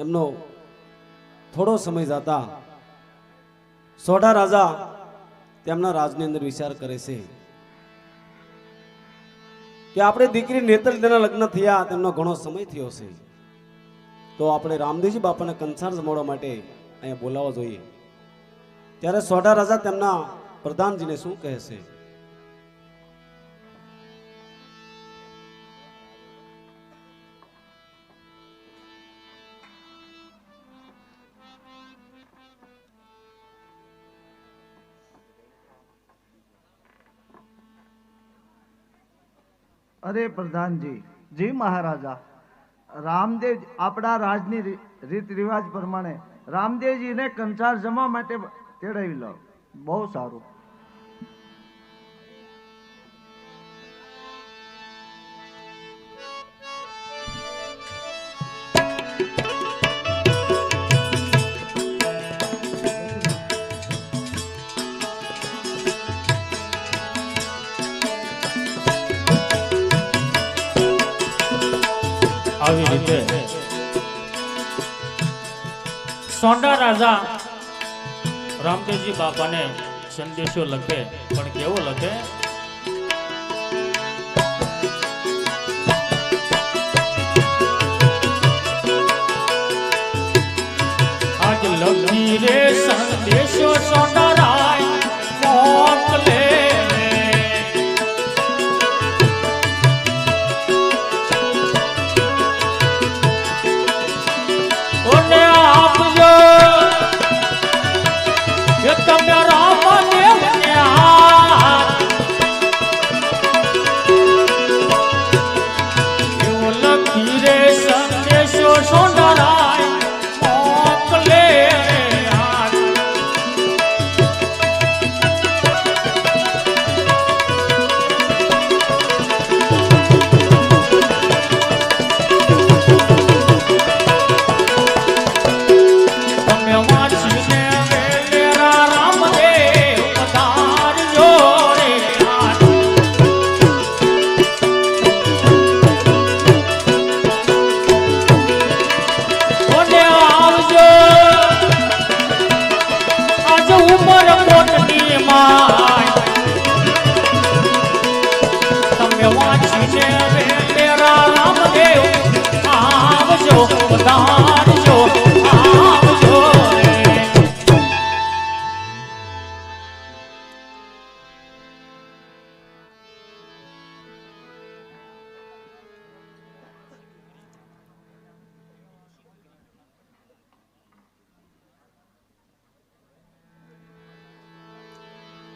એમનો થોડો સમય જતા સોઢા રાજા તેમના રાજની અંદર વિચાર કરે છે કે આપણે દીકરી નેત્રદેના લગ્ન થયા તેમનો ઘણો સમય થયો છે, તો આપણે રામદેવજી બાપાને કંસાર જમાડવા માટે અહીંયા બોલાવવા જોઈએ. ત્યારે સોઢા રાજા તેમના પ્રધાનજીને શું કહે છે? અરે પ્રધાનજી, જી મહારાજા, રામદેવ આપણા રાજની રીત રિવાજ પ્રમાણે રામદેવજીને કંસાર જમવા માટે તેડાવી લો. બહુ સારું. આવી રીતે સોંડા રાજા રામદેવજી બાપાને સંદેશો લખે, પણ કેવો લખે? આજ લખી રે સંદેશો સોંડા રાય મોકલે,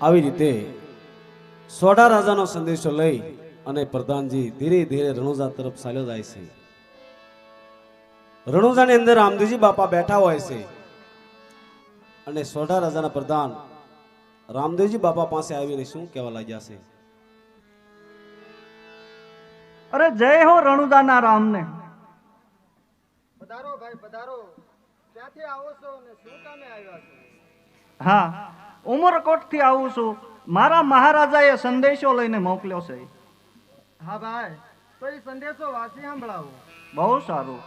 આવી રીતે સોઢા રાજાનો સંદેશો લઈ અને પ્રધાનજી ધીરે ધીરે રણુજા તરફ ચાલ્યો જાય છે. રણુજાની અંદર રામદેવજી બાપા બેઠા હોય છે અને સોઢા રાજાના પ્રધાન રામદેવજી બાપા પાસે આવીને શું કહેવા લાગ્યા છે? અરે જય હો રણુદાના રામને. પધારો ભાઈ પધારો. ક્યાંથી આવો છો અને શું કામે આવ્યા છો? હા, ઉમરકોટ થી આવું છું. મારા મહારાજાએ સંદેશો લઈને મોકલ્યો છે. હા ભાઈ, તો એ સંદેશો વાંચી સંભળાવો. બહુ સારું.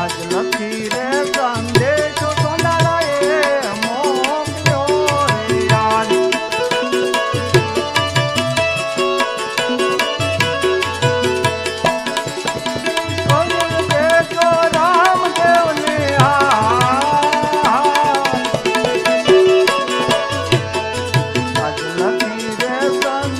આજ લખી રે સંદેશો સોંડારાએ મોકલ્યો રે આજ. રામદેવને આજ લખી રે સંદેશો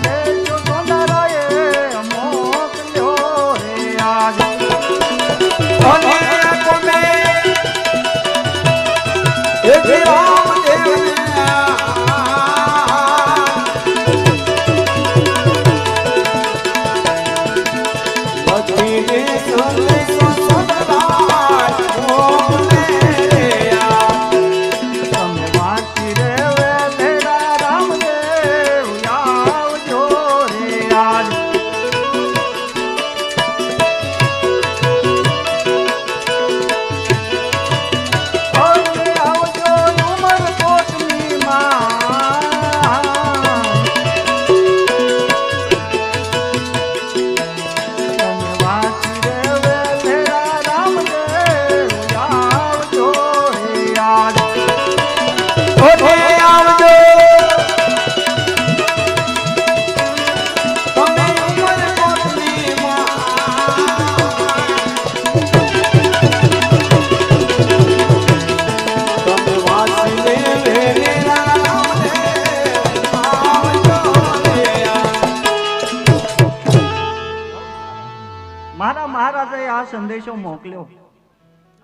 મહારાજાએ આ સંદેશો મોકલ્યો.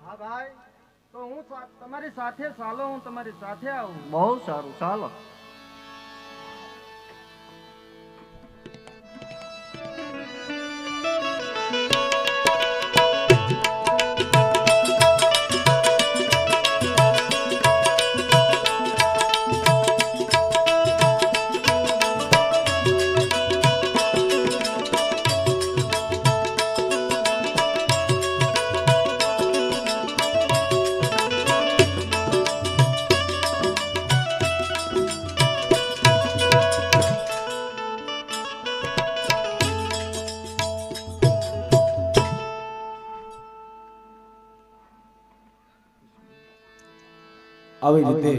હા ભાઈ, તો હું તમારી સાથે ચાલો, હું તમારી સાથે આવું. બહુ સારું, ચાલો. આવી રીતે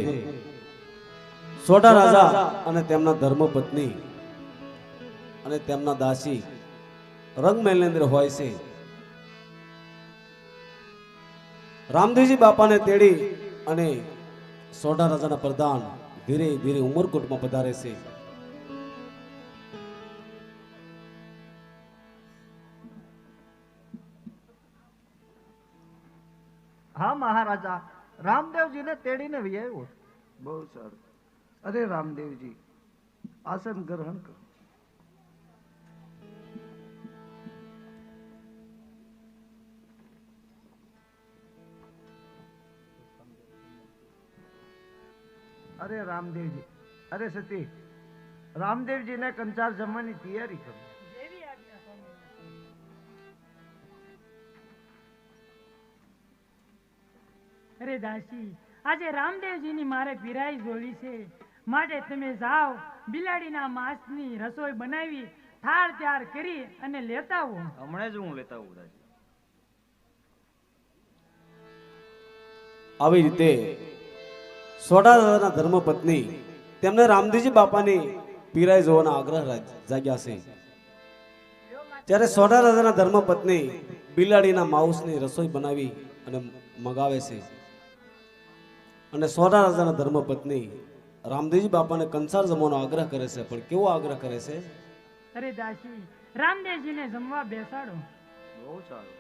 સોઢા રાજા અને તેમના ધર્મપત્ની અને તેમના દાસી રંગમહેલની અંદર હોય છે. રામદેવજી બાપાને તેડી અને સોઢા રાજાના પ્રધાન ધીરે ધીરે ઉમરકોટમાં પધારે છે. હા મહારાજા, રામદેવજીને તેડીને વિયાવ્યો. બહુ સારું. અરે રામદેવજી, આસન ગ્રહણ કરો. અરે રામદેવજી, અરે સતી, રામદેવજીને કંચાર જમવાની તૈયારી કરો. અરે દાસી, આજે રામદેવજીની મારે પીરાઈ જોડી છે, માટે તમે જાઓ, બિલાડીના માંસની રસોઈ બનાવી થાળ તૈયાર કરી અને લેતા આવો. હમણાં જ હું લેતા આવું દાદી. આવી રીતે સોઢા રાજાના ધર્મપત્ની તેમને રામદેવજી બાપાની પીરાઈ જોવાના આગ્રહ જાગ્યા છે. ત્યારે સોઢા રાજાના ધર્મપત્ની બિલાડીના માઉસની રસોઈ બનાવી અને મગાવે છે. અને સોઢા રાજાના ધર્મપત્ની રામદેવજી બાપાને કંસાર જમવાનો આગ્રહ કરે છે. પણ કેવો આગ્રહ કરે છે? અરે દાસી, રામદેવજીને જમવા બેસાડો. બહુ સારું.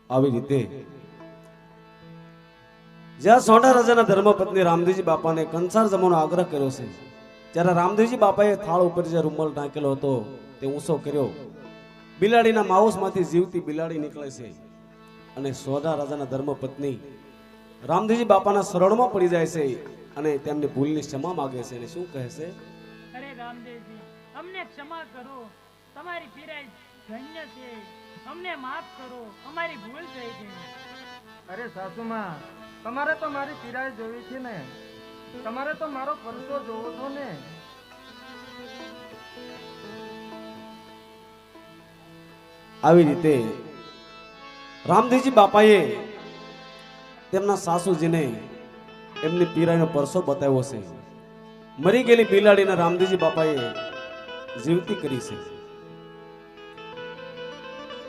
આવી રીતે જ્યાં સોઢા રાજાના ધર્મપત્ની રામદેવજી બાપાને કંસાર જમવાનો આગ્રહ કર્યો છે, ત્યારે રામદેવજી બાપાએ થાળ ઉપર જે રૂમાલ ઢાંકેલો હતો તે ઊંચો કર્યો. બિલાડીના માઉસમાંથી જીવતી બિલાડી નીકળે છે અને સોઢા રાજાના ધર્મપત્ની રામદેવજી બાપાના શરણમાં પડી જાય છે અને તેમની ભૂલની ક્ષમા માગે છે. અને શું કહે છે? અરે રામદેવજી, અમને ક્ષમા કરો, તમારી પીરાઈ ધન્ય છે, અમને માફ કરો, અમારી ભૂલ થઈ ગઈ. અરે સાસુમાં, તમારે તો મારી પીરાઈ જોવી છે ને, તમારે તો મારો પરસો જોવો છો ને. આવી રીતે રામદેવજી બાપાએ તેમના સાસુજીને એમની પીરાઈનો પરસો બતાવ્યો છે. મરી ગયેલી બિલાડીને રામદેવજી બાપાએ જીવતી કરી છે.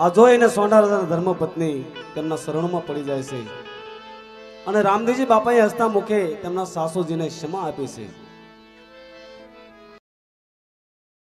આ જોઈને સોઢા રાજાના ધર્મપત્ની તેમના શરણમાં પડી જાય છે અને રામદેવજી બાપાએ હસતા મુખે તેમના સાસુજીને ક્ષમા આપી છે.